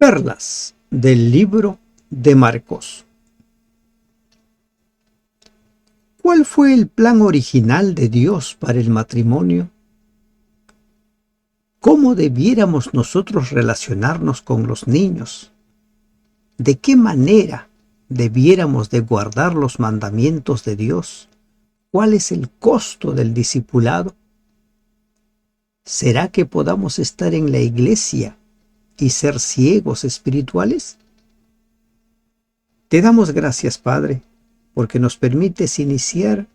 Perlas del libro de Marcos. ¿Cuál fue el plan original de Dios para el matrimonio? ¿Cómo debiéramos nosotros relacionarnos con los niños? ¿De qué manera debiéramos de guardar los mandamientos de Dios? ¿Cuál es el costo del discipulado? ¿Será que podamos estar en la iglesia y ser ciegos espirituales? Te damos gracias, Padre, porque nos permites iniciar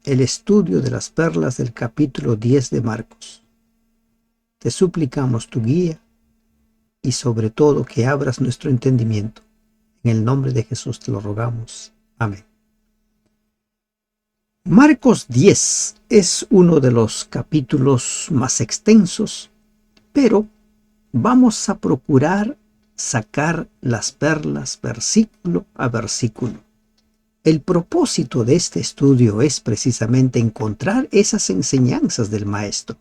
el estudio de las perlas del capítulo 10 de Marcos. Te suplicamos tu guía y sobre todo que abras nuestro entendimiento. En el nombre de Jesús te lo rogamos. Amén. Marcos 10 es uno de los capítulos más extensos, pero vamos a procurar sacar las perlas versículo a versículo. El propósito de este estudio es precisamente encontrar esas enseñanzas del Maestro.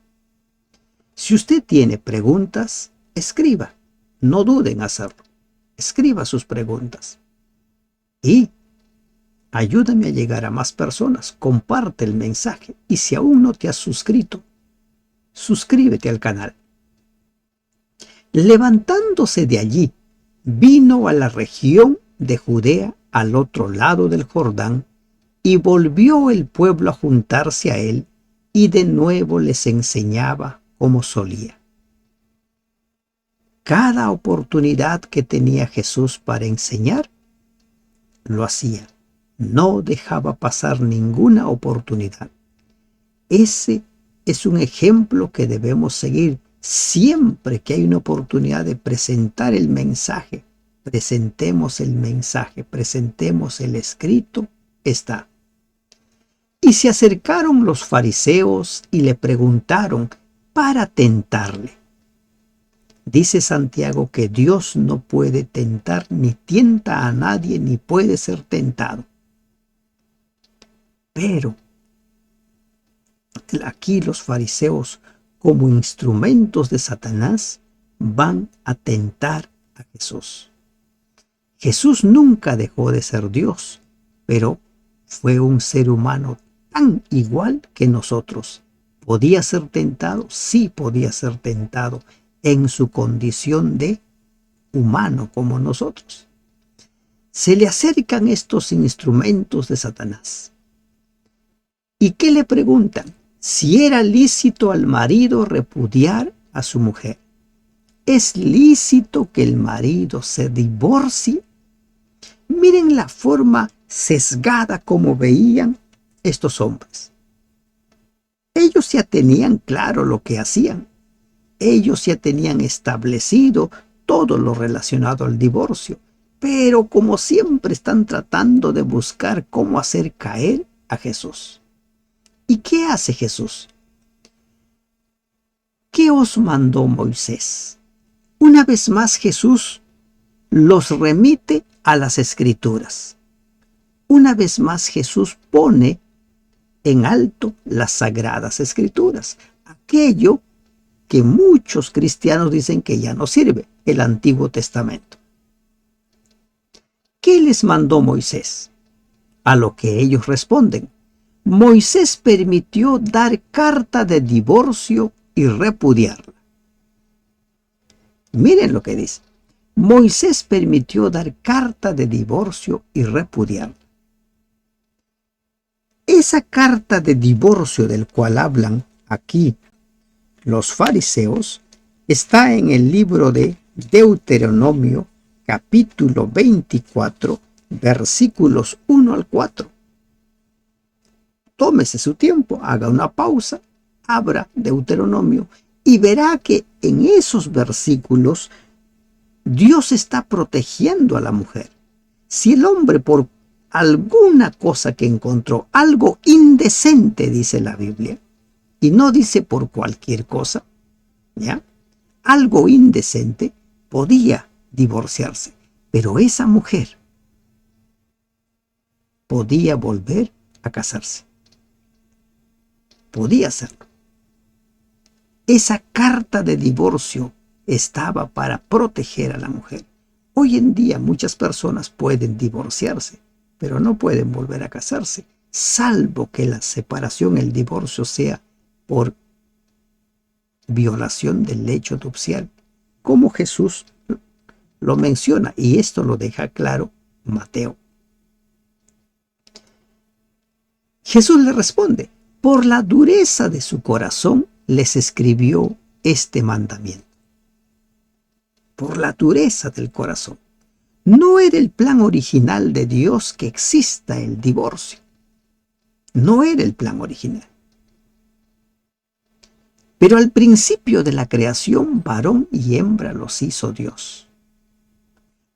Si usted tiene preguntas, escriba. No dude en hacerlo. Escriba sus preguntas. Y ayúdame a llegar a más personas. Comparte el mensaje. Y si aún no te has suscrito, suscríbete al canal. Levantándose de allí, vino a la región de Judea al otro lado del Jordán, y volvió el pueblo a juntarse a él, y de nuevo les enseñaba como solía. Cada oportunidad que tenía Jesús para enseñar, lo hacía. No dejaba pasar ninguna oportunidad. Ese es un ejemplo que debemos seguir siempre que hay una oportunidad de presentar el mensaje. Presentemos el mensaje, presentemos el escrito, está. Y se acercaron los fariseos y le preguntaron para tentarle. Dice Santiago que Dios no puede tentar, ni tienta a nadie, ni puede ser tentado. Pero aquí los fariseos, como instrumentos de Satanás, van a tentar a Jesús. Jesús nunca dejó de ser Dios, pero fue un ser humano tan igual que nosotros. ¿Podía ser tentado? Sí, podía ser tentado en su condición de humano como nosotros. Se le acercan estos instrumentos de Satanás. ¿Y qué le preguntan? Si era lícito al marido repudiar a su mujer. ¿Es lícito que el marido se divorcie? Miren la forma sesgada como veían estos hombres. Ellos ya tenían claro lo que hacían. Ellos ya tenían establecido todo lo relacionado al divorcio. Pero como siempre están tratando de buscar cómo hacer caer a Jesús. ¿Y qué hace Jesús? ¿Qué os mandó Moisés? Una vez más Jesús los remite a las Escrituras. Una vez más Jesús pone en alto las Sagradas Escrituras. Aquello que muchos cristianos dicen que ya no sirve, el Antiguo Testamento. ¿Qué les mandó Moisés? A lo que ellos responden. Moisés permitió dar carta de divorcio y repudiarla. Miren lo que dice. Moisés permitió dar carta de divorcio y repudiarla. Esa carta de divorcio del cual hablan aquí los fariseos está en el libro de Deuteronomio, capítulo 24, versículos 1 al 4. Tómese su tiempo, haga una pausa, abra Deuteronomio y verá que en esos versículos Dios está protegiendo a la mujer. Si el hombre por alguna cosa que encontró, algo indecente, dice la Biblia, y no dice por cualquier cosa, ¿ya? Algo indecente, podía divorciarse, pero esa mujer podía volver a casarse. Podía hacerlo. Esa carta de divorcio estaba para proteger a la mujer. Hoy en día muchas personas pueden divorciarse, pero no pueden volver a casarse, salvo que la separación, el divorcio sea por violación del lecho nupcial, como Jesús lo menciona, y esto lo deja claro Mateo. Jesús le responde: por la dureza de su corazón les escribió este mandamiento. Por la dureza del corazón. No era el plan original de Dios que exista el divorcio. No era el plan original. Pero al principio de la creación, varón y hembra los hizo Dios.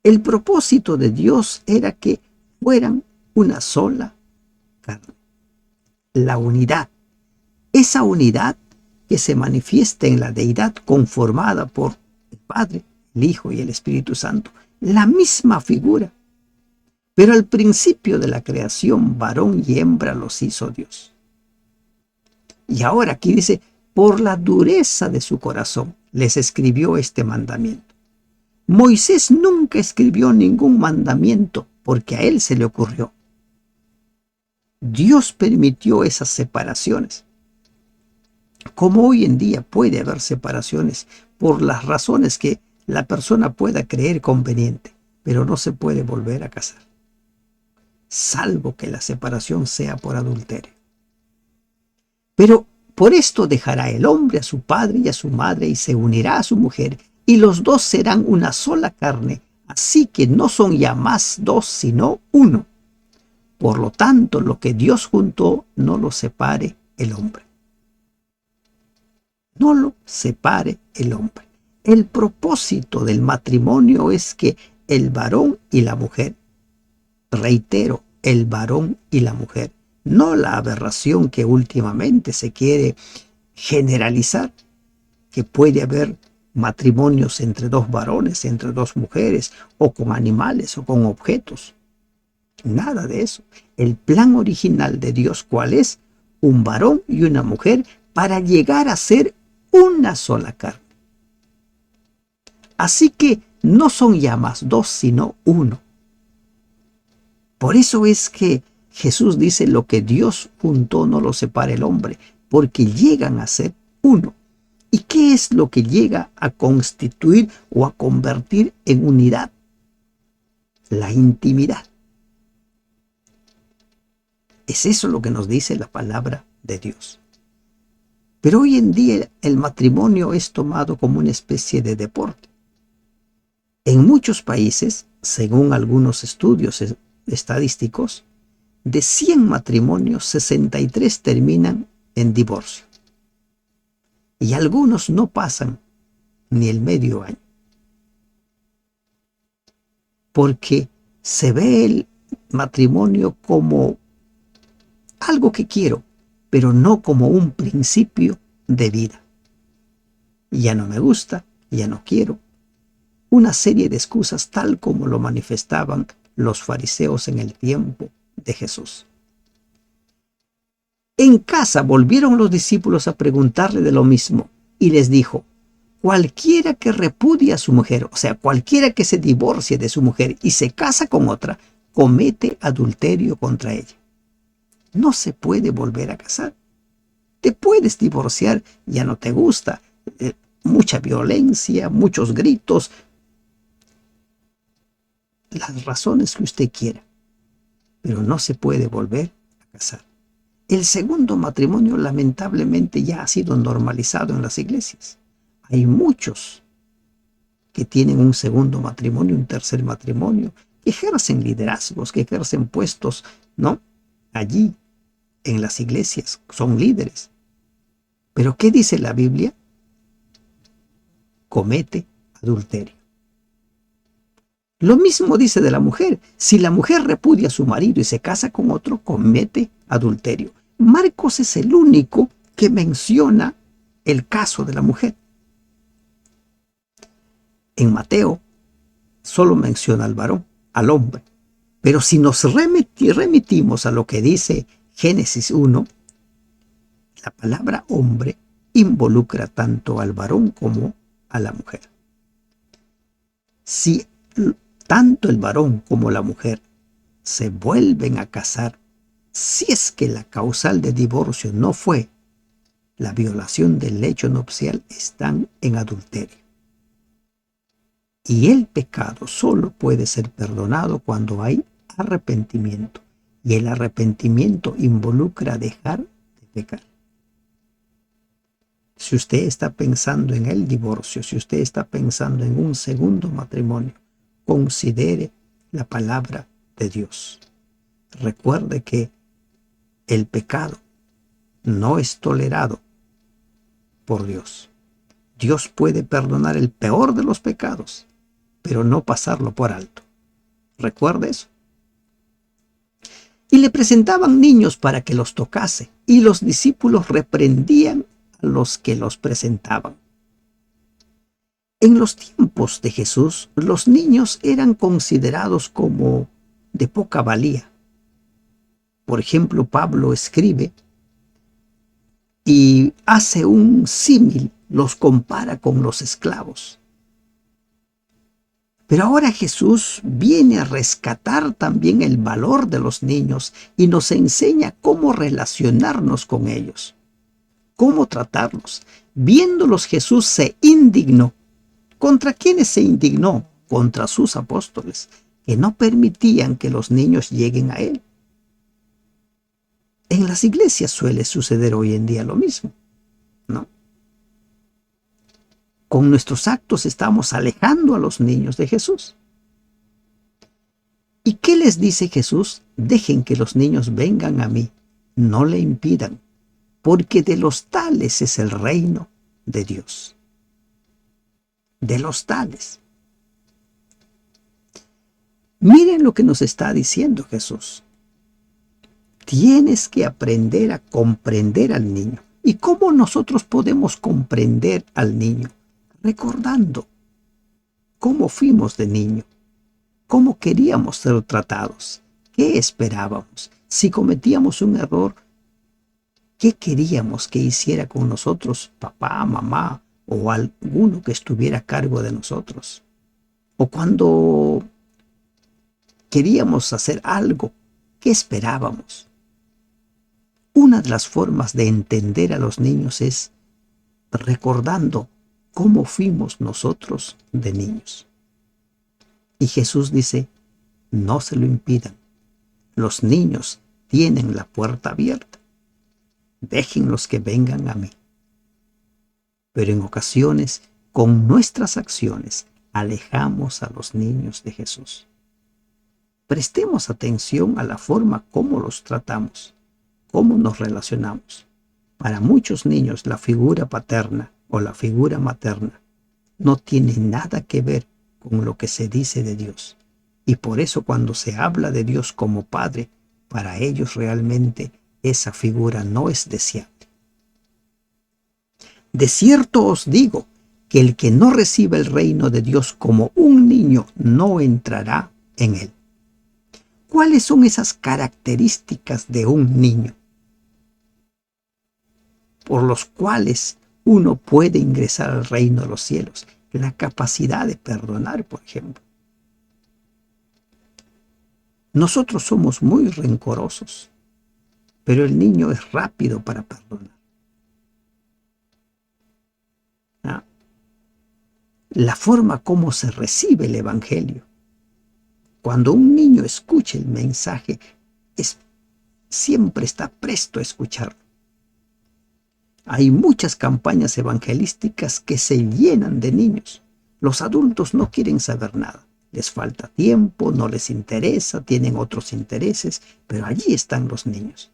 El propósito de Dios era que fueran una sola carne. La unidad. Esa unidad que se manifiesta en la deidad conformada por el Padre, el Hijo y el Espíritu Santo. La misma figura. Pero al principio de la creación, varón y hembra los hizo Dios. Y ahora aquí dice: por la dureza de su corazón les escribió este mandamiento. Moisés nunca escribió ningún mandamiento porque a él se le ocurrió. Dios permitió esas separaciones. Como hoy en día puede haber separaciones por las razones que la persona pueda creer conveniente, pero no se puede volver a casar, salvo que la separación sea por adulterio. Pero por esto dejará el hombre a su padre y a su madre y se unirá a su mujer, y los dos serán una sola carne, así que no son ya más dos, sino uno. Por lo tanto, lo que Dios juntó, no lo separe el hombre. No lo separe el hombre. El propósito del matrimonio es que el varón y la mujer, reitero, el varón y la mujer, no la aberración que últimamente se quiere generalizar, que puede haber matrimonios entre dos varones, entre dos mujeres, o con animales, o con objetos. Nada de eso. El plan original de Dios, ¿cuál es? Un varón y una mujer para llegar a ser una sola carne. Así que no son ya más dos, sino uno. Por eso es que Jesús dice: lo que Dios juntó no lo separa el hombre, porque llegan a ser uno. ¿Y qué es lo que llega a constituir o a convertir en unidad? La intimidad. Es eso lo que nos dice la palabra de Dios. Pero hoy en día el matrimonio es tomado como una especie de deporte. En muchos países, según algunos estudios estadísticos, de 100 matrimonios, 63 terminan en divorcio. Y algunos no pasan ni el medio año. Porque se ve el matrimonio como algo que quiero, pero no como un principio de vida. Ya no me gusta, ya no quiero. Una serie de excusas tal como lo manifestaban los fariseos en el tiempo de Jesús. En casa volvieron los discípulos a preguntarle de lo mismo y les dijo: cualquiera que repudie a su mujer, o sea, cualquiera que se divorcie de su mujer y se casa con otra, comete adulterio contra ella. No se puede volver a casar. Te puedes divorciar, ya no te gusta, mucha violencia, muchos gritos, las razones que usted quiera, pero no se puede volver a casar. El segundo matrimonio lamentablemente ya ha sido normalizado en las iglesias. Hay muchos que tienen un segundo matrimonio, un tercer matrimonio, que ejercen liderazgos, que ejercen puestos, ¿no? Allí, en las iglesias, son líderes. Pero ¿qué dice la Biblia? Comete adulterio. Lo mismo dice de la mujer. Si la mujer repudia a su marido y se casa con otro, comete adulterio. Marcos es el único que menciona el caso de la mujer. En Mateo solo menciona al varón, al hombre. Pero si nos remitimos a lo que dice Génesis 1, la palabra hombre involucra tanto al varón como a la mujer. Si tanto el varón como la mujer se vuelven a casar, si es que la causal de divorcio no fue la violación del lecho nupcial, están en adulterio. Y el pecado solo puede ser perdonado cuando hay arrepentimiento. Y el arrepentimiento involucra dejar de pecar. Si usted está pensando en el divorcio, si usted está pensando en un segundo matrimonio, considere la palabra de Dios. Recuerde que el pecado no es tolerado por Dios. Dios puede perdonar el peor de los pecados, pero no pasarlo por alto. Recuerde eso. Y le presentaban niños para que los tocase, y los discípulos reprendían a los que los presentaban. En los tiempos de Jesús, los niños eran considerados como de poca valía. Por ejemplo, Pablo escribe y hace un símil, los compara con los esclavos. Pero ahora Jesús viene a rescatar también el valor de los niños y nos enseña cómo relacionarnos con ellos, cómo tratarlos. Viéndolos, Jesús se indignó. ¿Contra quiénes se indignó? Contra sus apóstoles, que no permitían que los niños lleguen a Él. En las iglesias suele suceder hoy en día lo mismo, ¿no? Con nuestros actos estamos alejando a los niños de Jesús. ¿Y qué les dice Jesús? Dejen que los niños vengan a mí, no le impidan, porque de los tales es el reino de Dios. De los tales. Miren lo que nos está diciendo Jesús. Tienes que aprender a comprender al niño. ¿Y cómo nosotros podemos comprender al niño? Recordando cómo fuimos de niño, cómo queríamos ser tratados, qué esperábamos. Si cometíamos un error, ¿qué queríamos que hiciera con nosotros papá, mamá o alguno que estuviera a cargo de nosotros? O cuando queríamos hacer algo, ¿qué esperábamos? Una de las formas de entender a los niños es recordando cómo fuimos nosotros de niños. Y Jesús dice, no se lo impidan. Los niños tienen la puerta abierta. Déjenlos que vengan a mí. Pero en ocasiones, con nuestras acciones, alejamos a los niños de Jesús. Prestemos atención a la forma como los tratamos, cómo nos relacionamos. Para muchos niños, la figura paterna o la figura materna no tiene nada que ver con lo que se dice de Dios. Y por eso cuando se habla de Dios como Padre, para ellos realmente esa figura no es deseable. De cierto os digo que el que no recibe el reino de Dios como un niño no entrará en él. ¿Cuáles son esas características de un niño por los cuales uno puede ingresar al reino de los cielos? La capacidad de perdonar, por ejemplo. Nosotros somos muy rencorosos, pero el niño es rápido para perdonar. ¿Ah? La forma como se recibe el evangelio. Cuando un niño escucha el mensaje, siempre está presto a escucharlo. Hay muchas campañas evangelísticas que se llenan de niños. Los adultos no quieren saber nada. Les falta tiempo, no les interesa, tienen otros intereses, pero allí están los niños.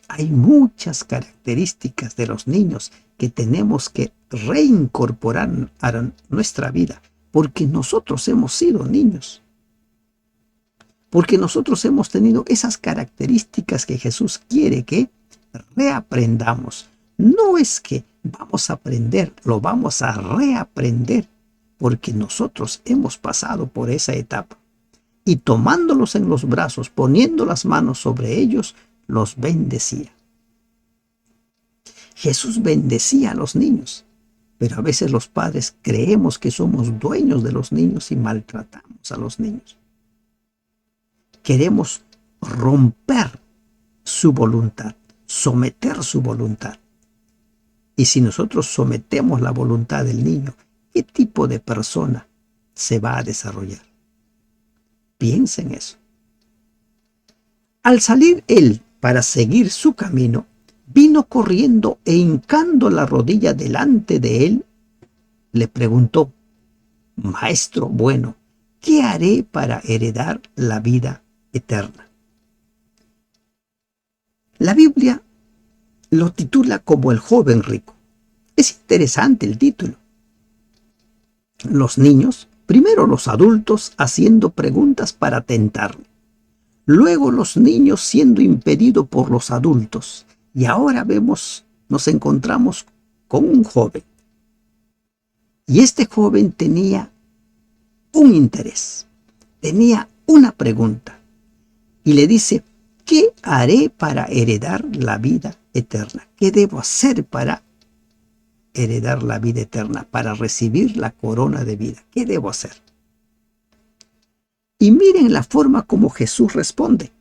Hay muchas características de los niños que tenemos que reincorporar a nuestra vida, porque nosotros hemos sido niños. Porque nosotros hemos tenido esas características que Jesús quiere que reaprendamos. No es que vamos a aprender, lo vamos a reaprender, porque nosotros hemos pasado por esa etapa. Y tomándolos en los brazos, poniendo las manos sobre ellos, los bendecía. Jesús bendecía a los niños. Pero a veces los padres creemos que somos dueños de los niños y maltratamos a los niños. Queremos romper su voluntad, someter su voluntad. Y si nosotros sometemos la voluntad del niño, ¿qué tipo de persona se va a desarrollar? Piensa en eso. Al salir él para seguir su camino, vino corriendo e hincando la rodilla delante de él, le preguntó: Maestro bueno, ¿qué haré para heredar la vida eterna? La Biblia lo titula como el joven rico. Es interesante el título. Los niños, primero los adultos haciendo preguntas para tentarle, luego los niños siendo impedidos por los adultos, y ahora nos encontramos con un joven. Y este joven tenía un interés, tenía una pregunta, y le dice: ¿qué haré para heredar la vida eterna? ¿Qué debo hacer para heredar la vida eterna, para recibir la corona de vida? ¿Qué debo hacer? Y miren la forma como Jesús responde: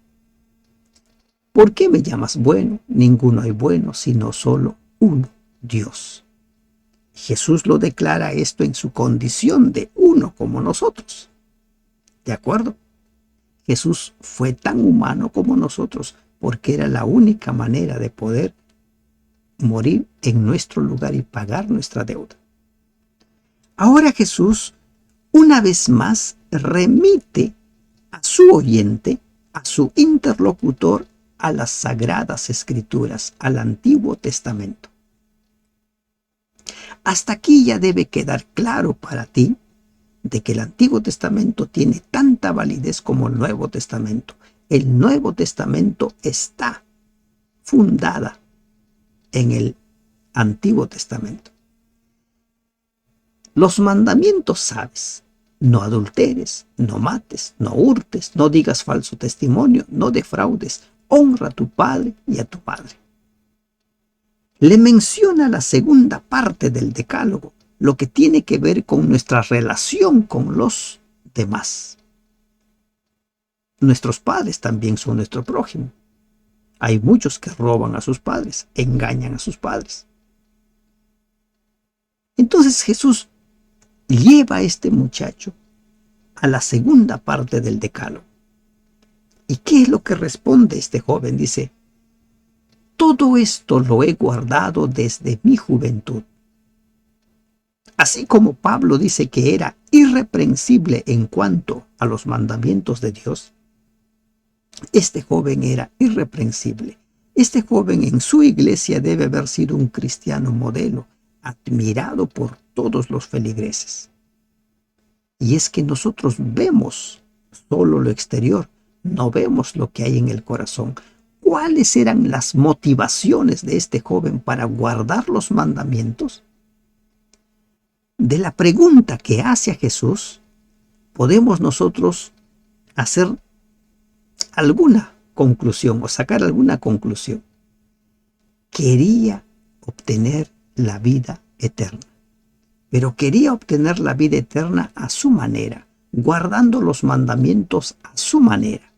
¿por qué me llamas bueno? Ninguno hay bueno, sino solo uno, Dios. Jesús lo declara esto en su condición de uno como nosotros. ¿De acuerdo? Jesús fue tan humano como nosotros porque era la única manera de poder morir en nuestro lugar y pagar nuestra deuda. Ahora Jesús, una vez más, remite a su oyente, a su interlocutor, a las Sagradas Escrituras, al Antiguo Testamento. Hasta aquí ya debe quedar claro para ti de que el Antiguo Testamento tiene tanta validez como el Nuevo Testamento. El Nuevo Testamento está fundada en el Antiguo Testamento. Los mandamientos sabes: no adulteres, no mates, no hurtes, no digas falso testimonio, no defraudes, honra a tu padre y a tu madre. Le menciona la segunda parte del decálogo, lo que tiene que ver con nuestra relación con los demás. Nuestros padres también son nuestro prójimo. Hay muchos que roban a sus padres, engañan a sus padres. Entonces Jesús lleva a este muchacho a la segunda parte del decálogo. ¿Y qué es lo que responde este joven? Dice: todo esto lo he guardado desde mi juventud. Así como Pablo dice que era irreprensible en cuanto a los mandamientos de Dios, este joven era irreprensible. Este joven en su iglesia debe haber sido un cristiano modelo, admirado por todos los feligreses. Y es que nosotros vemos solo lo exterior, no vemos lo que hay en el corazón. ¿Cuáles eran las motivaciones de este joven para guardar los mandamientos? De la pregunta que hace a Jesús, podemos nosotros hacer alguna conclusión o sacar alguna conclusión. Quería obtener la vida eterna, pero quería obtener la vida eterna a su manera, guardando los mandamientos a su manera,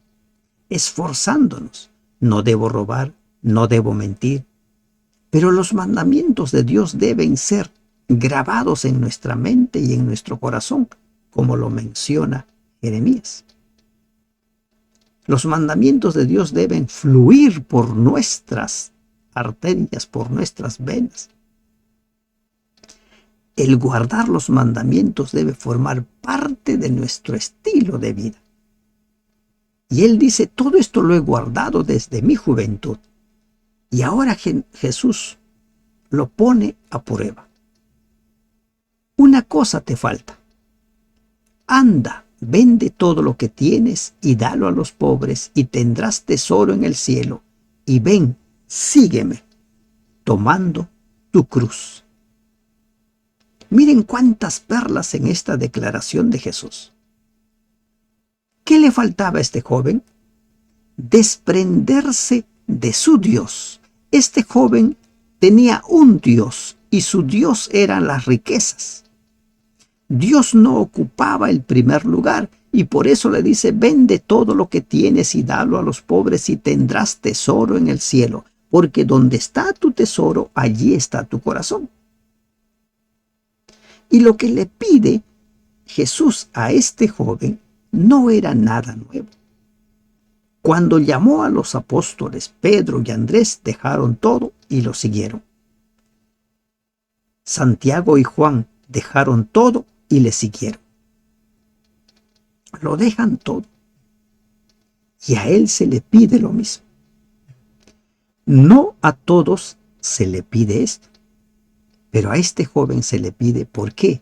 esforzándonos. No debo robar, no debo mentir, pero los mandamientos de Dios deben ser grabados en nuestra mente y en nuestro corazón, como lo menciona Jeremías. Los mandamientos de Dios deben fluir por nuestras arterias, por nuestras venas. El guardar los mandamientos debe formar parte de nuestro estilo de vida. Y él dice: todo esto lo he guardado desde mi juventud. Y ahora Jesús lo pone a prueba. Una cosa te falta. Anda, vende todo lo que tienes y dalo a los pobres, y tendrás tesoro en el cielo. Y ven, sígueme, tomando tu cruz. Miren cuántas perlas en esta declaración de Jesús. ¿Qué le faltaba a este joven? Desprenderse de su Dios. Este joven tenía un Dios y su Dios eran las riquezas. Dios no ocupaba el primer lugar y por eso le dice: vende todo lo que tienes y dalo a los pobres y tendrás tesoro en el cielo, porque donde está tu tesoro, allí está tu corazón. Y lo que le pide Jesús a este joven no era nada nuevo. Cuando llamó a los apóstoles, Pedro y Andrés dejaron todo y lo siguieron. Santiago y Juan dejaron todo y le siguieron. Lo dejan todo. Y a él se le pide lo mismo. No a todos se le pide esto, pero a este joven se le pide. ¿Por qué?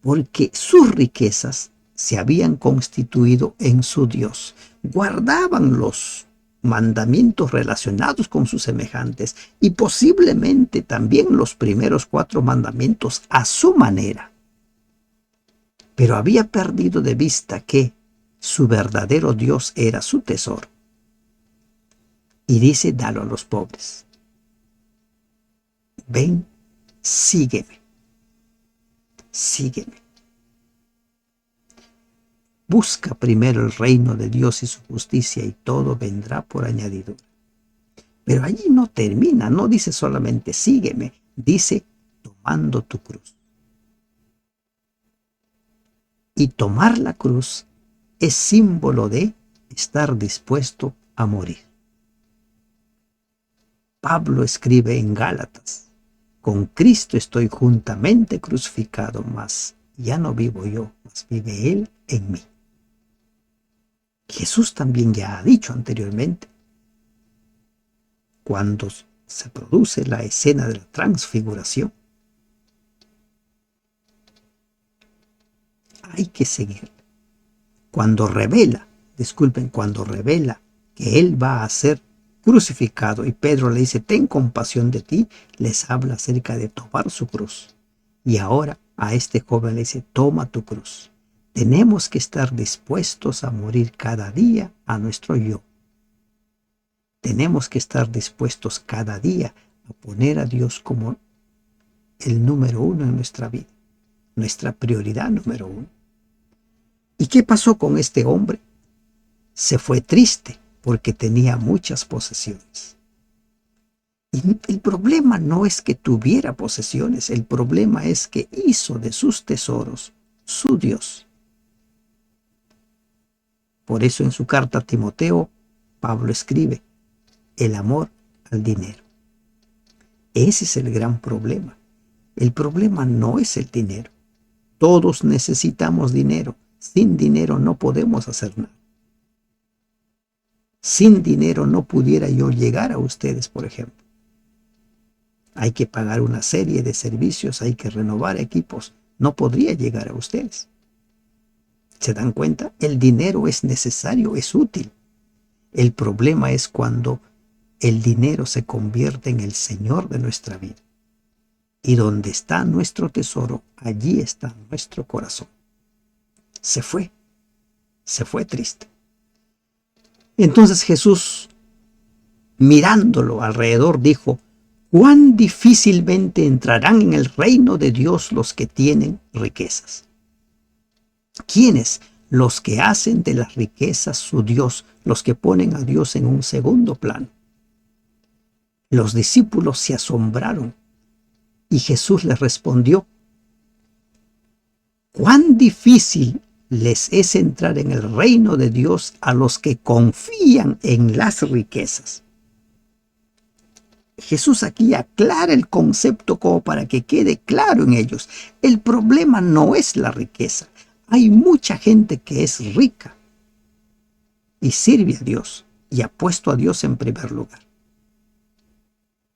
Porque sus riquezas se habían constituido en su Dios. Guardaban los mandamientos relacionados con sus semejantes y posiblemente también los primeros 4 mandamientos a su manera. Pero había perdido de vista que su verdadero Dios era su tesoro. Y dice: dalo a los pobres. Ven, sígueme. Sígueme. Busca primero el reino de Dios y su justicia y todo vendrá por añadidura. Pero allí no termina, no dice solamente sígueme, dice tomando tu cruz. Y tomar la cruz es símbolo de estar dispuesto a morir. Pablo escribe en Gálatas: con Cristo estoy juntamente crucificado, mas ya no vivo yo, mas vive Él en mí. Jesús también ya ha dicho anteriormente, cuando se produce la escena de la transfiguración, hay que seguir. Cuando revela que Él va a ser crucificado y Pedro le dice: ten compasión de ti, les habla acerca de tomar su cruz. Y ahora a este joven le dice: toma tu cruz. Tenemos que estar dispuestos a morir cada día a nuestro yo. Tenemos que estar dispuestos cada día a poner a Dios como el número 1 en nuestra vida, nuestra prioridad número 1. ¿Y qué pasó con este hombre? Se fue triste porque tenía muchas posesiones. Y el problema no es que tuviera posesiones, el problema es que hizo de sus tesoros su Dios. Por eso en su carta a Timoteo, Pablo escribe: el amor al dinero. Ese es el gran problema. El problema no es el dinero. Todos necesitamos dinero. Sin dinero no podemos hacer nada. Sin dinero no pudiera yo llegar a ustedes, por ejemplo. Hay que pagar una serie de servicios, hay que renovar equipos. No podría llegar a ustedes. ¿Se dan cuenta? El dinero es necesario, es útil. El problema es cuando el dinero se convierte en el Señor de nuestra vida. Y donde está nuestro tesoro, allí está nuestro corazón. Se fue triste. Entonces Jesús, mirándolo alrededor, dijo: cuán difícilmente entrarán en el reino de Dios los que tienen riquezas. ¿Quiénes? Los que hacen de las riquezas su Dios, los que ponen a Dios en un segundo plano. Los discípulos se asombraron y Jesús les respondió: cuán difícil les es entrar en el reino de Dios a los que confían en las riquezas. Jesús aquí aclara el concepto como para que quede claro en ellos. El problema no es la riqueza. Hay mucha gente que es rica y sirve a Dios y ha puesto a Dios en primer lugar.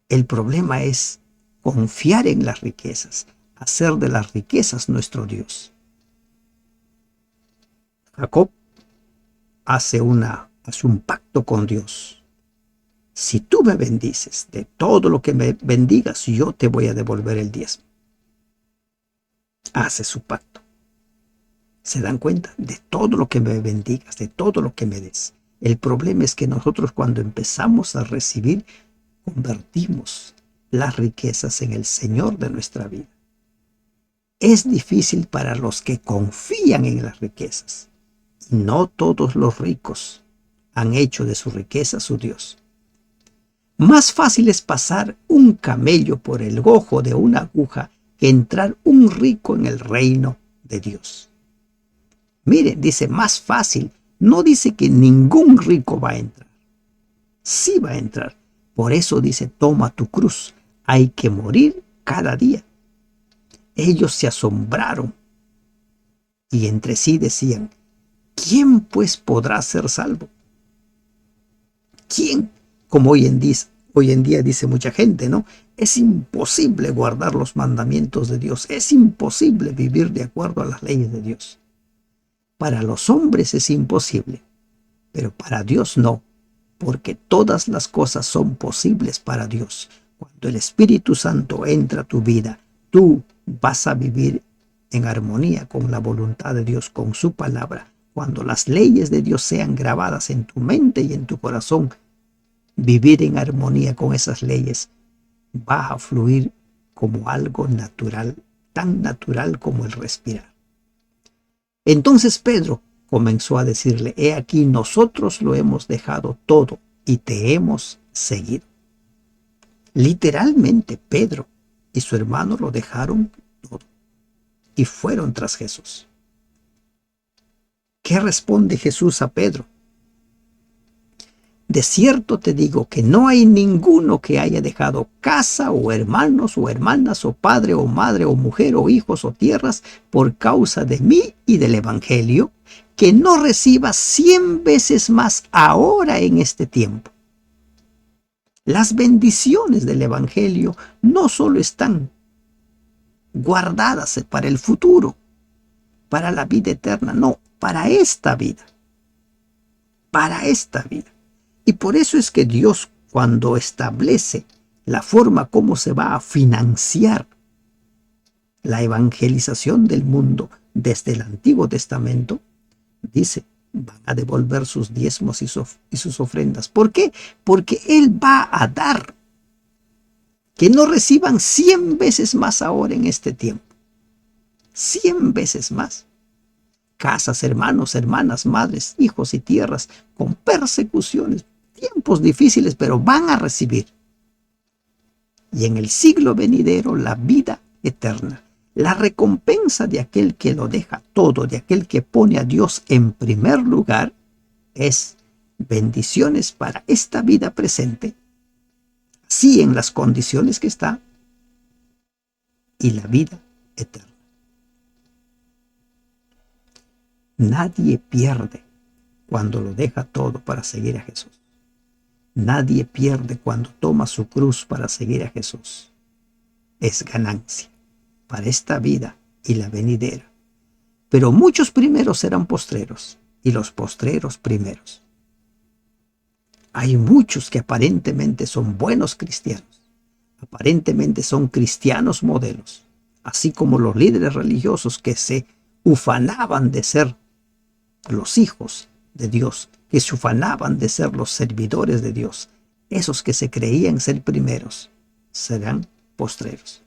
El problema es confiar en las riquezas, hacer de las riquezas nuestro Dios. Jacob hace un pacto con Dios. Si tú me bendices, de todo lo que me bendigas, yo te voy a devolver el diezmo. Hace su pacto. ¿Se dan cuenta? De todo lo que me bendigas, de todo lo que me des. El problema es que nosotros, cuando empezamos a recibir, convertimos las riquezas en el Señor de nuestra vida. Es difícil para los que confían en las riquezas. No todos los ricos han hecho de su riqueza su Dios. Más fácil es pasar un camello por el ojo de una aguja que entrar un rico en el reino de Dios. Miren, dice más fácil. No dice que ningún rico va a entrar. Sí va a entrar. Por eso dice, toma tu cruz. Hay que morir cada día. Ellos se asombraron y entre sí decían, ¿quién pues podrá ser salvo? ¿Quién? Como hoy en día dice mucha gente, ¿no? Es imposible guardar los mandamientos de Dios. Es imposible vivir de acuerdo a las leyes de Dios. Para los hombres es imposible, pero para Dios no, porque todas las cosas son posibles para Dios. Cuando el Espíritu Santo entra a tu vida, tú vas a vivir en armonía con la voluntad de Dios, con su palabra. Cuando las leyes de Dios sean grabadas en tu mente y en tu corazón, vivir en armonía con esas leyes va a fluir como algo natural, tan natural como el respirar. Entonces Pedro comenzó a decirle, he aquí nosotros lo hemos dejado todo y te hemos seguido. Literalmente Pedro y su hermano lo dejaron todo y fueron tras Jesús. ¿Qué responde Jesús a Pedro? De cierto te digo que no hay ninguno que haya dejado casa o hermanos o hermanas o padre o madre o mujer o hijos o tierras por causa de mí y del Evangelio, que no reciba 100 veces más ahora en este tiempo. Las bendiciones del Evangelio no solo están guardadas para el futuro, para la vida eterna, no, para esta vida. Para esta vida. Y por eso es que Dios, cuando establece la forma como se va a financiar la evangelización del mundo desde el Antiguo Testamento, dice, van a devolver sus diezmos y sus ofrendas. ¿Por qué? Porque Él va a dar. Que no reciban 100 veces más ahora en este tiempo. 100 veces más. Casas, hermanos, hermanas, madres, hijos y tierras, con persecuciones, tiempos difíciles, pero van a recibir. Y en el siglo venidero, la vida eterna. La recompensa de aquel que lo deja todo, de aquel que pone a Dios en primer lugar, es bendiciones para esta vida presente, así en las condiciones que está, y la vida eterna. Nadie pierde cuando lo deja todo para seguir a Jesús. Nadie pierde cuando toma su cruz para seguir a Jesús. Es ganancia para esta vida y la venidera. Pero muchos primeros serán postreros y los postreros primeros. Hay muchos que aparentemente son buenos cristianos, aparentemente son cristianos modelos, así como los líderes religiosos que se ufanaban de ser los hijos de Dios, que se ufanaban de ser los servidores de Dios. Esos que se creían ser primeros serán postreros.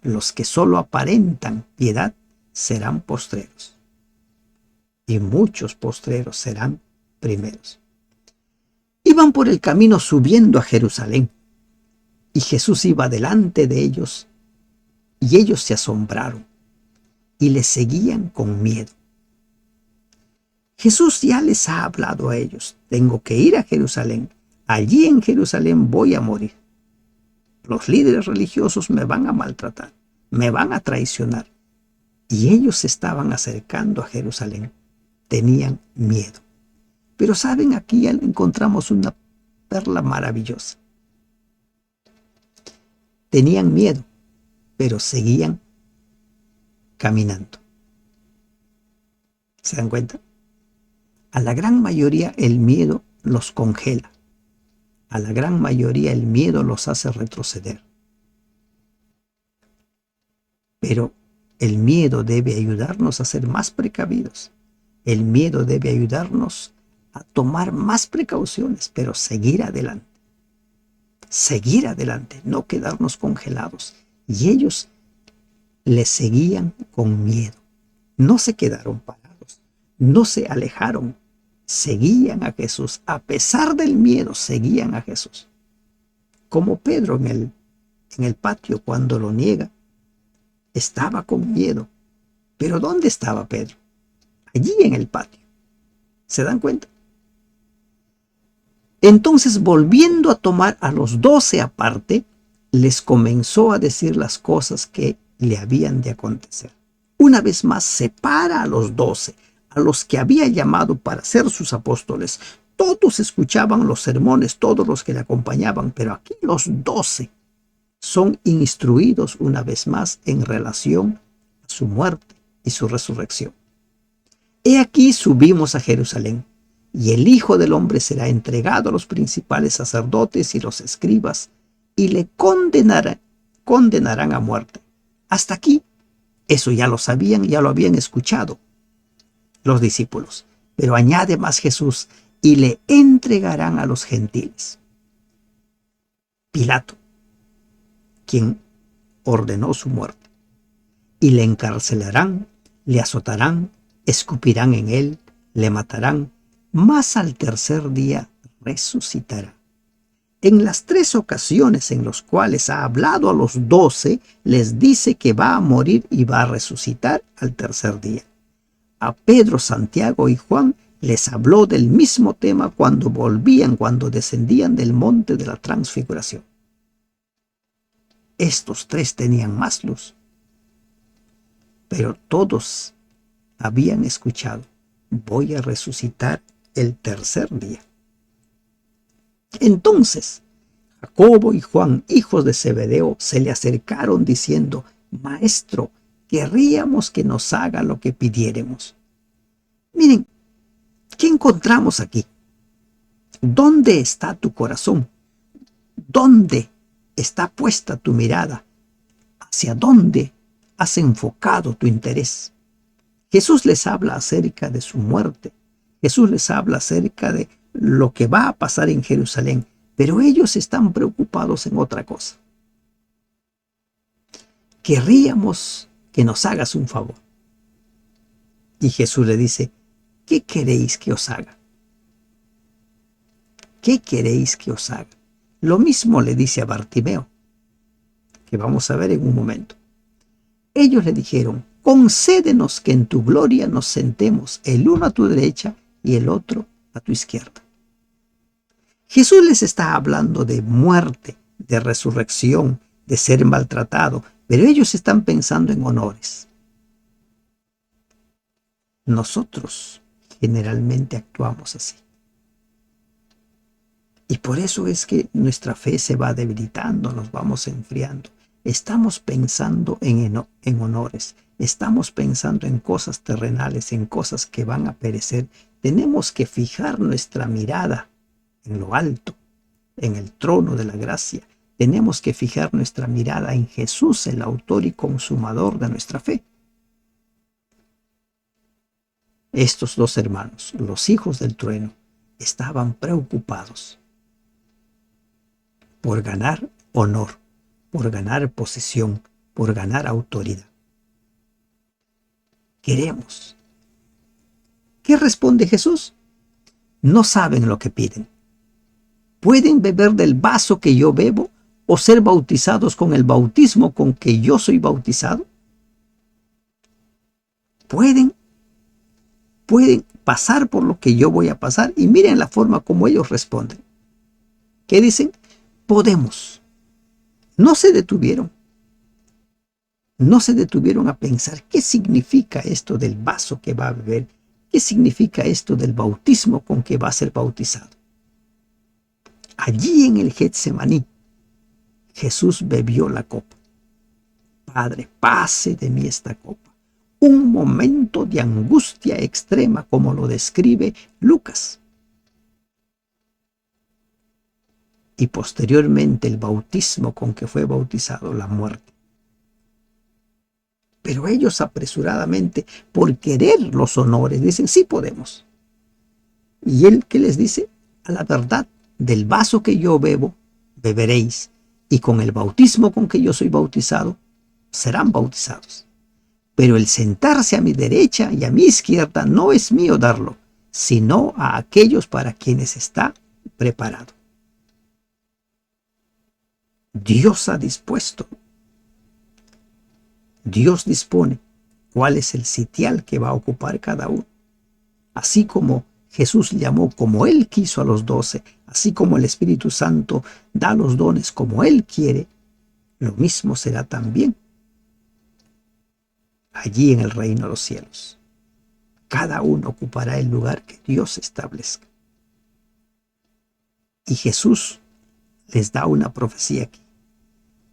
Los que solo aparentan piedad serán postreros. Y muchos postreros serán primeros. Iban por el camino subiendo a Jerusalén, y Jesús iba delante de ellos, y ellos se asombraron, y le seguían con miedo. Jesús ya les ha hablado a ellos, tengo que ir a Jerusalén, allí en Jerusalén voy a morir. Los líderes religiosos me van a maltratar, me van a traicionar. Y ellos se estaban acercando a Jerusalén, tenían miedo. Pero saben, aquí encontramos una perla maravillosa. Tenían miedo, pero seguían caminando. ¿Se dan cuenta? A la gran mayoría el miedo los congela. A la gran mayoría el miedo los hace retroceder. Pero el miedo debe ayudarnos a ser más precavidos. El miedo debe ayudarnos a tomar más precauciones, pero seguir adelante. seguir adelante, no quedarnos congelados. Y ellos le seguían con miedo. No se quedaron parados, no se alejaron, seguían a Jesús. A pesar del miedo, seguían a Jesús. Como Pedro en el patio cuando lo niega, estaba con miedo. Pero ¿dónde estaba Pedro? Allí en el patio. ¿Se dan cuenta? Entonces, volviendo a tomar a los 12 aparte, les comenzó a decir las cosas que le habían de acontecer. Una vez más, separa a los 12, a los que había llamado para ser sus apóstoles. Todos escuchaban los sermones, todos los que le acompañaban, pero aquí los 12 son instruidos una vez más en relación a su muerte y su resurrección. He aquí subimos a Jerusalén, y el Hijo del Hombre será entregado a los principales sacerdotes y los escribas, y le condenarán a muerte. Hasta aquí, eso ya lo sabían, ya lo habían escuchado los discípulos. Pero añade más Jesús, y le entregarán a los gentiles. Pilato, quien ordenó su muerte, y le encarcelarán, le azotarán, escupirán en él, le matarán, mas al tercer día resucitará. En las 3 ocasiones en las cuales ha hablado a los 12, les dice que va a morir y va a resucitar al tercer día. A Pedro, Santiago y Juan les habló del mismo tema cuando descendían del monte de la transfiguración. Estos 3 tenían más luz, pero todos habían escuchado: voy a resucitar el tercer día. Entonces, Jacobo y Juan, hijos de Zebedeo, se le acercaron diciendo: Maestro, querríamos que nos haga lo que pidiéremos. Miren, ¿qué encontramos aquí? ¿Dónde está tu corazón? ¿Dónde está puesta tu mirada? ¿Hacia dónde has enfocado tu interés? Jesús les habla acerca de su muerte. Jesús les habla acerca de lo que va a pasar en Jerusalén, pero ellos están preocupados en otra cosa. Querríamos que nos hagas un favor. Y Jesús le dice: ¿qué queréis que os haga? ¿Qué queréis que os haga? Lo mismo le dice a Bartimeo, que vamos a ver en un momento. Ellos le dijeron: concédenos que en tu gloria nos sentemos, el uno a tu derecha y el otro a tu izquierda. Jesús les está hablando de muerte, de resurrección, de ser maltratado, pero ellos están pensando en honores. Nosotros generalmente actuamos así. Y por eso es que nuestra fe se va debilitando, nos vamos enfriando. Estamos pensando en honores, estamos pensando en cosas terrenales, en cosas que van a perecer. Tenemos que fijar nuestra mirada en lo alto, en el trono de la gracia. Tenemos que fijar nuestra mirada en Jesús, el autor y consumador de nuestra fe. Estos 2 hermanos, los hijos del trueno, estaban preocupados por ganar honor, por ganar posesión, por ganar autoridad. Queremos. ¿Qué responde Jesús? No saben lo que piden. ¿Pueden beber del vaso que yo bebo o ser bautizados con el bautismo con que yo soy bautizado? ¿Pueden pasar por lo que yo voy a pasar? Y miren la forma como ellos responden. ¿Qué dicen? Podemos. No se detuvieron. No se detuvieron a pensar qué significa esto del vaso que va a beber, qué significa esto del bautismo con que va a ser bautizado. Allí en el Getsemaní, Jesús bebió la copa. Padre, pase de mí esta copa. Un momento de angustia extrema, como lo describe Lucas. Y posteriormente el bautismo con que fue bautizado, la muerte. Pero ellos apresuradamente, por querer los honores, dicen: sí podemos. ¿Y él qué les dice? A la verdad, del vaso que yo bebo, beberéis, y con el bautismo con que yo soy bautizado, serán bautizados. Pero el sentarse a mi derecha y a mi izquierda no es mío darlo, sino a aquellos para quienes está preparado. Dios ha dispuesto, Dios dispone cuál es el sitial que va a ocupar cada uno. Así como Jesús llamó como Él quiso a los 12, así como el Espíritu Santo da los dones como Él quiere, lo mismo será también allí en el reino de los cielos. Cada uno ocupará el lugar que Dios establezca. Y Jesús les da una profecía aquí.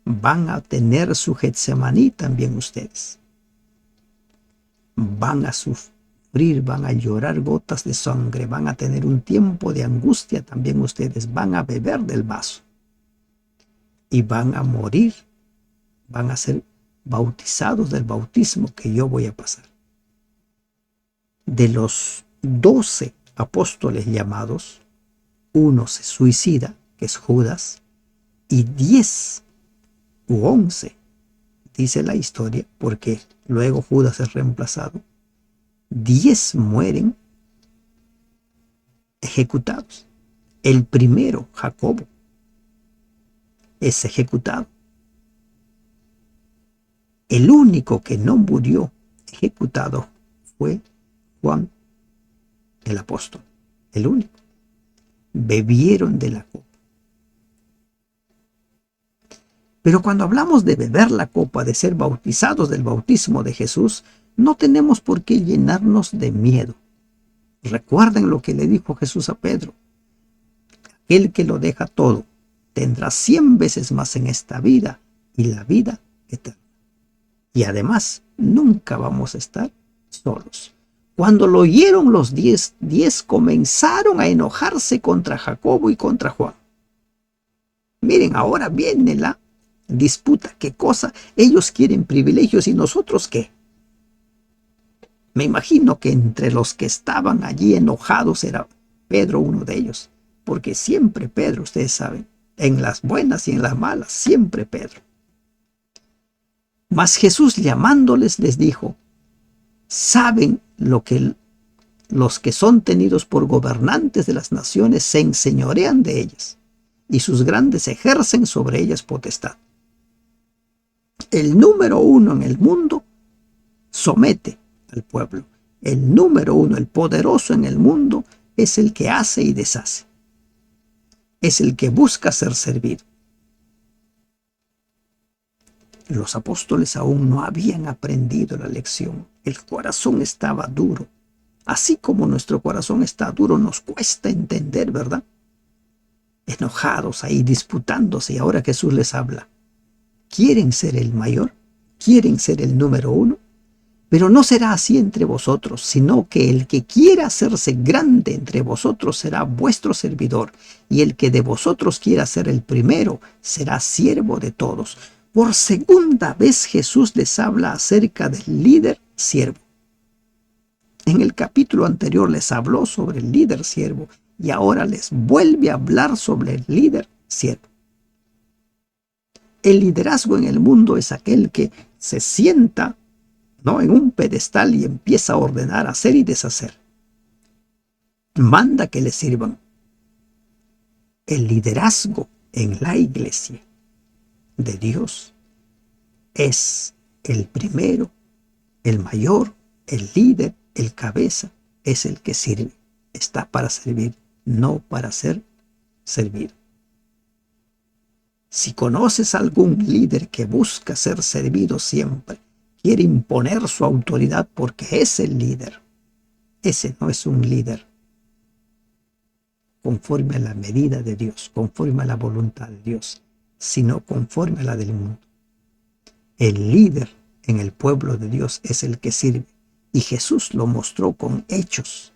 Van a tener su Getsemaní también ustedes. Van a sufrir, van a llorar gotas de sangre, van a tener un tiempo de angustia también ustedes, van a beber del vaso. Y van a morir, van a ser bautizados del bautismo que yo voy a pasar. De los 12 apóstoles llamados, uno se suicida, que es Judas, y 10 u 11, dice la historia, porque luego Judas es reemplazado, 10 mueren ejecutados. El primero, Jacobo, es ejecutado. El único que no murió ejecutado fue Juan, el apóstol, el único. Bebieron de la copa. Pero cuando hablamos de beber la copa, de ser bautizados del bautismo de Jesús, no tenemos por qué llenarnos de miedo. Recuerden lo que le dijo Jesús a Pedro. Aquel que lo deja todo tendrá 100 veces más en esta vida y la vida eterna. Y además, nunca vamos a estar solos. Cuando lo oyeron los 10 comenzaron a enojarse contra Jacobo y contra Juan. Miren, ahora viene la disputa. ¿Qué cosa? Ellos quieren privilegios y nosotros ¿qué? Me imagino que entre los que estaban allí enojados era Pedro uno de ellos. Porque siempre Pedro, ustedes saben, en las buenas y en las malas, siempre Pedro. Mas Jesús llamándoles les dijo, ¿saben lo que los que son tenidos por gobernantes de las naciones se enseñorean de ellas, y sus grandes ejercen sobre ellas potestad? El número uno en el mundo somete al pueblo. El número uno, el poderoso en el mundo, es el que hace y deshace. Es el que busca ser servido. Los apóstoles aún no habían aprendido la lección. El corazón estaba duro. Así como nuestro corazón está duro, nos cuesta entender, ¿verdad? Enojados ahí, disputándose, y ahora Jesús les habla. ¿Quieren ser el mayor? ¿Quieren ser el número uno? Pero no será así entre vosotros, sino que el que quiera hacerse grande entre vosotros será vuestro servidor, y el que de vosotros quiera ser el primero será siervo de todos. Por segunda vez Jesús les habla acerca del líder siervo. En el capítulo anterior les habló sobre el líder siervo y ahora les vuelve a hablar sobre el líder siervo. El liderazgo en el mundo es aquel que se sienta, ¿no?, en un pedestal y empieza a ordenar, hacer y deshacer. Manda que le sirvan. El liderazgo en la iglesia de Dios es el primero, el mayor, el líder, el cabeza, es el que sirve. Está para servir, no para ser servido. Si conoces a algún líder que busca ser servido siempre, quiere imponer su autoridad porque es el líder, ese no es un líder conforme a la medida de Dios, conforme a la voluntad de Dios, sino conforme a la del mundo. El líder en el pueblo de Dios es el que sirve, y Jesús lo mostró con hechos.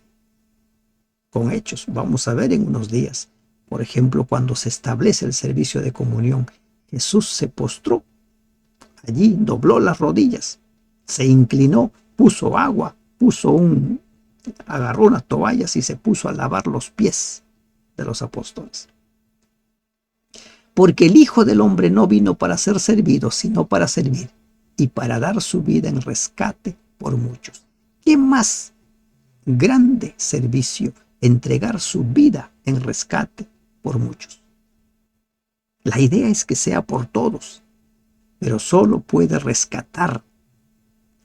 Con hechos, vamos a ver en unos días. Por ejemplo, cuando se establece el servicio de comunión, Jesús se postró allí, dobló las rodillas, se inclinó, puso agua, agarró unas toallas y se puso a lavar los pies de los apóstoles. Porque el Hijo del Hombre no vino para ser servido, sino para servir y para dar su vida en rescate por muchos. ¿Qué más grande servicio entregar su vida en rescate por muchos? La idea es que sea por todos, pero solo puede rescatar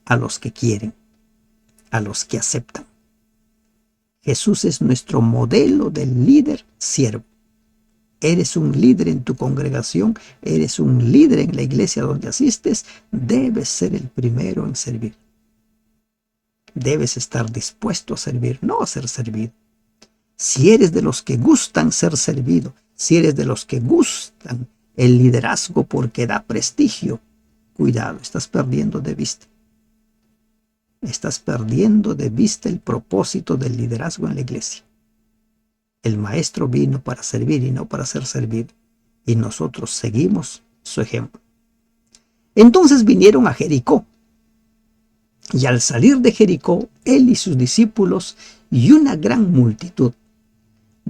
a los que quieren, a los que aceptan. Jesús es nuestro modelo del líder siervo. Eres un líder en tu congregación, eres un líder en la iglesia donde asistes, debes ser el primero en servir. Debes estar dispuesto a servir, no a ser servido. Si eres de los que gustan ser servido, si eres de los que gustan el liderazgo porque da prestigio, cuidado, estás perdiendo de vista. Estás perdiendo de vista el propósito del liderazgo en la iglesia. El maestro vino para servir y no para ser servido, y nosotros seguimos su ejemplo. Entonces vinieron a Jericó, y al salir de Jericó, él y sus discípulos y una gran multitud,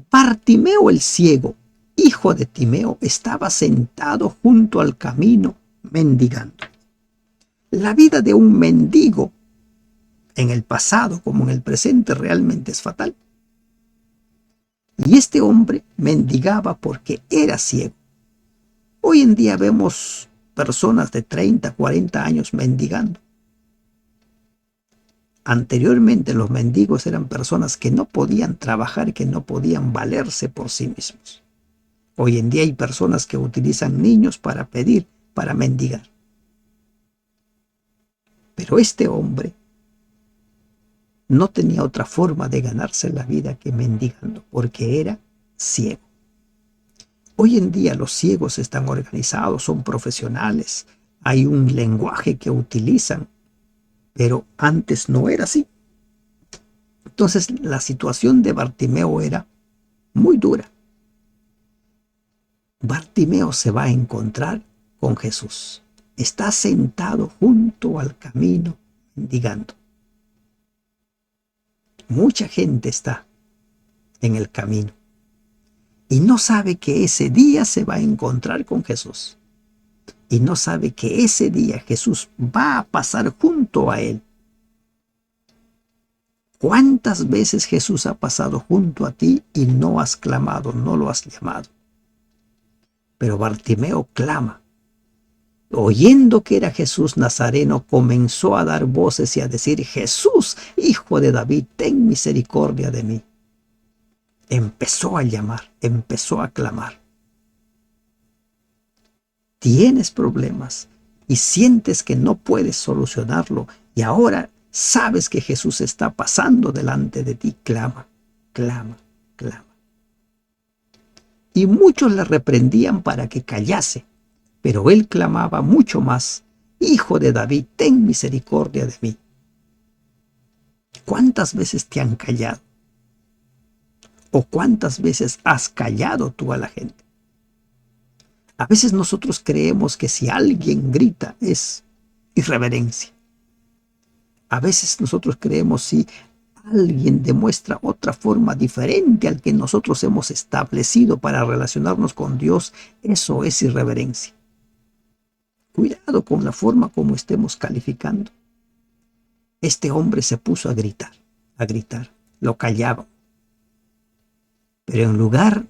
Bartimeo el ciego, hijo de Timeo, estaba sentado junto al camino mendigando. La vida de un mendigo, en el pasado como en el presente, realmente es fatal. Y este hombre mendigaba porque era ciego. Hoy en día vemos personas de 30, 40 años mendigando. Anteriormente los mendigos eran personas que no podían trabajar, que no podían valerse por sí mismos. Hoy en día hay personas que utilizan niños para pedir, para mendigar. Pero este hombre no tenía otra forma de ganarse la vida que mendigando, porque era ciego. Hoy en día los ciegos están organizados, son profesionales, hay un lenguaje que utilizan, pero antes no era así. Entonces la situación de Bartimeo era muy dura. Bartimeo se va a encontrar con Jesús. Está sentado junto al camino mendigando. Mucha gente está en el camino y no sabe que ese día se va a encontrar con Jesús. Y no sabe que ese día Jesús va a pasar junto a él. ¿Cuántas veces Jesús ha pasado junto a ti y no has clamado, no lo has llamado? Pero Bartimeo clama. Oyendo que era Jesús Nazareno, comenzó a dar voces y a decir: Jesús, hijo de David, ten misericordia de mí. Empezó a llamar, empezó a clamar. Tienes problemas y sientes que no puedes solucionarlo y ahora sabes que Jesús está pasando delante de ti. Clama, clama, clama. Y muchos le reprendían para que callase. Pero él clamaba mucho más: Hijo de David, ten misericordia de mí. ¿Cuántas veces te han callado? ¿O cuántas veces has callado tú a la gente? A veces nosotros creemos que si alguien grita es irreverencia. A veces nosotros creemos si alguien demuestra otra forma diferente al que nosotros hemos establecido para relacionarnos con Dios, eso es irreverencia. Cuidado con la forma como estemos calificando. Este hombre se puso a gritar, lo callaban. Pero en lugar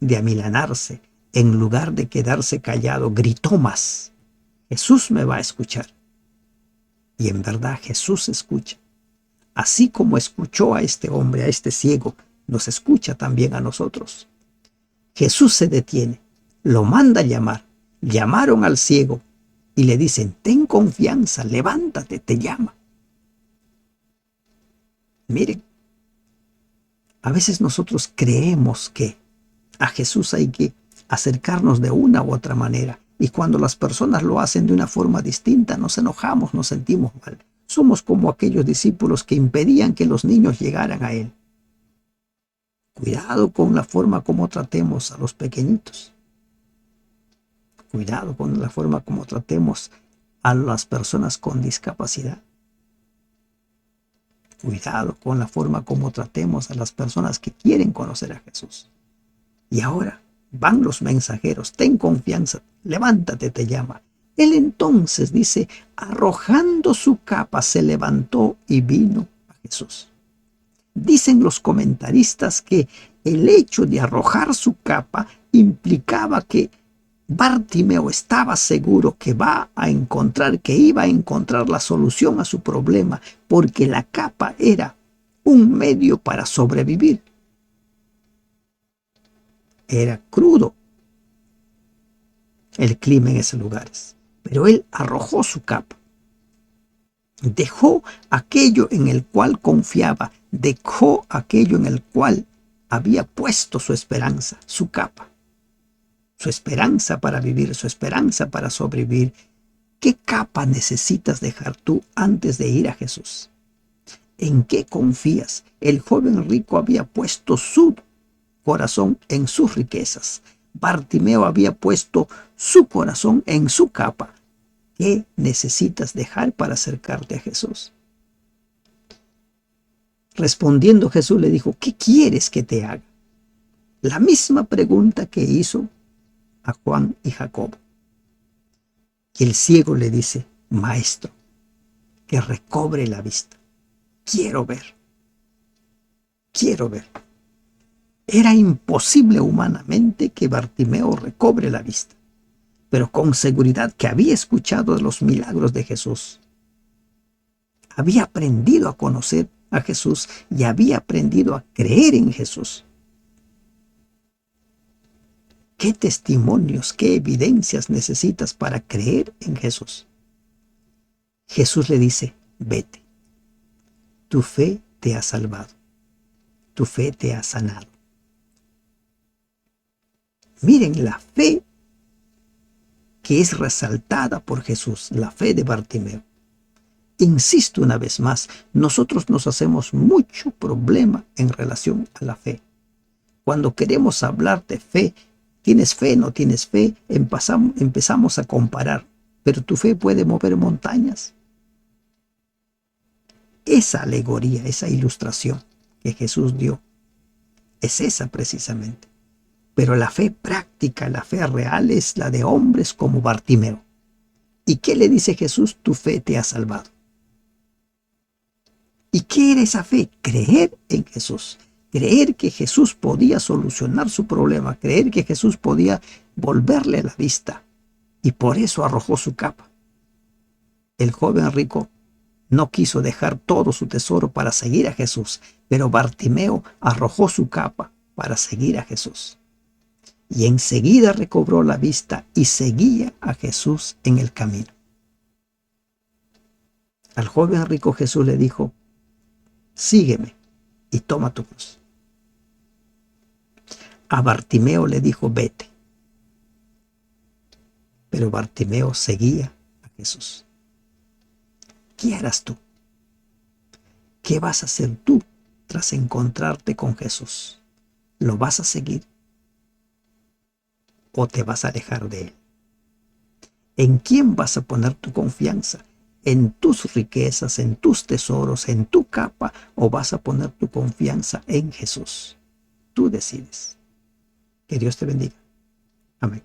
de amilanarse, en lugar de quedarse callado, gritó más: Jesús me va a escuchar. Y en verdad Jesús escucha. Así como escuchó a este hombre, a este ciego, nos escucha también a nosotros. Jesús se detiene, lo manda a llamar. Llamaron al ciego y le dicen: ten confianza, levántate, te llama. Miren, a veces nosotros creemos que a Jesús hay que acercarnos de una u otra manera, y cuando las personas lo hacen de una forma distinta nos enojamos, nos sentimos mal. Somos como aquellos discípulos que impedían que los niños llegaran a Él. Cuidado con la forma como tratemos a los pequeñitos. Cuidado con la forma como tratemos a las personas con discapacidad. Cuidado con la forma como tratemos a las personas que quieren conocer a Jesús. Y ahora van los mensajeros, ten confianza, levántate, te llama. Él entonces dice, arrojando su capa, se levantó y vino a Jesús. Dicen los comentaristas que el hecho de arrojar su capa implicaba que Bartimeo estaba seguro que iba a encontrar la solución a su problema, porque la capa era un medio para sobrevivir. Era crudo el clima en esos lugares, pero él arrojó su capa. Dejó aquello en el cual confiaba, dejó aquello en el cual había puesto su esperanza, su capa, su esperanza para vivir, su esperanza para sobrevivir. ¿Qué capa necesitas dejar tú antes de ir a Jesús? ¿En qué confías? El joven rico había puesto su corazón en sus riquezas. Bartimeo había puesto su corazón en su capa. ¿Qué necesitas dejar para acercarte a Jesús? Respondiendo Jesús le dijo, ¿qué quieres que te haga? La misma pregunta que hizo a Juan y Jacobo. Y el ciego le dice, Maestro, que recobre la vista. Quiero ver. Quiero ver. Era imposible humanamente que Bartimeo recobre la vista, pero con seguridad que había escuchado de los milagros de Jesús. Había aprendido a conocer a Jesús y había aprendido a creer en Jesús. ¿Qué testimonios, qué evidencias necesitas para creer en Jesús? Jesús le dice, vete. Tu fe te ha salvado. Tu fe te ha sanado. Miren la fe que es resaltada por Jesús, la fe de Bartimeo. Insisto una vez más, nosotros nos hacemos mucho problema en relación a la fe. Cuando queremos hablar de fe, ¿tienes fe? ¿No tienes fe? Empezamos a comparar, pero tu fe puede mover montañas. Esa alegoría, esa ilustración que Jesús dio, es esa precisamente. Pero la fe práctica, la fe real es la de hombres como Bartimeo. ¿Y qué le dice Jesús? Tu fe te ha salvado. ¿Y qué era esa fe? Creer en Jesús. Creer que Jesús podía solucionar su problema. Creer que Jesús podía volverle la vista. Y por eso arrojó su capa. El joven rico no quiso dejar todo su tesoro para seguir a Jesús, pero Bartimeo arrojó su capa para seguir a Jesús. Y enseguida recobró la vista y seguía a Jesús en el camino. Al joven rico Jesús le dijo, sígueme y toma tu cruz. A Bartimeo le dijo, vete. Pero Bartimeo seguía a Jesús. ¿Qué harás tú? ¿Qué vas a hacer tú tras encontrarte con Jesús? ¿Lo vas a seguir o te vas a alejar de él? ¿En quién vas a poner tu confianza? ¿En tus riquezas, en tus tesoros, en tu capa, o vas a poner tu confianza en Jesús? Tú decides. Que Dios te bendiga. Amén.